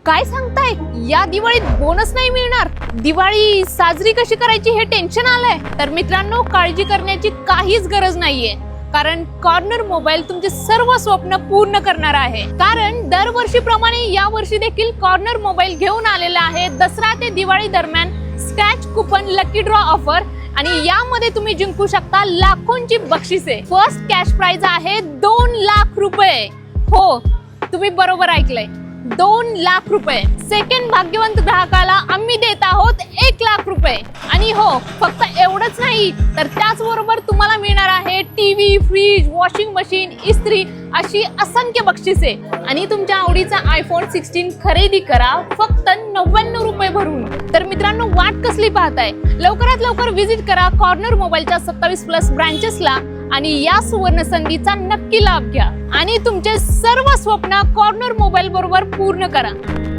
काय सांगताय? या दिवाळीत बोनस नाही मिळणार? दिवाळी साजरी कशी करायची हे टेन्शन आलंय? तर मित्रांनो, काळजी करण्याची काहीच गरज नाहीये, कारण कॉर्नर मोबाईल तुमचे सर्व स्वप्न पूर्ण करणार आहे. कारण दरवर्षीप्रमाणे या वर्षी देखील कॉर्नर मोबाईल घेऊन आलेला आहे दसरा ते दिवाळी दरम्यान scratch coupon lucky draw offer. आणि यामध्ये तुम्ही जिंकू शकता लाखोंची बक्षिसे. फर्स्ट कॅश प्राइज आहे 2 लाख रुपये. हो, तुम्ही बरोबर ऐकलंय, 2 लाख रुपये. सेकंड भाग्यवंत ग्राहकाला आम्ही देत आहोत 1 लाख रुपये. आणि हो, फक्त एवढंच नाही, तर त्याचबरोबर तुम्हाला मिळणार आहे टीव्ही, फ्रीज, वॉशिंग मशीन, इस्त्री अशी असंख्य बक्षिसे. आणि तुमच्या आवडीचा आयफोन 16 खरेदी करा फक्त 99 रुपये भरून. तर मित्रांनो, वाट कसली पाहताय? लवकरात लवकर विजिट करा कॉर्नर मोबाईलच्या 27+ ब्रँचेसला आणि या सुवर्ण संधीचा नक्की लाभ घ्या आणि तुमचे सर्व स्वप्न कॉर्नर मोबाईल बरोबर पूर्ण करा.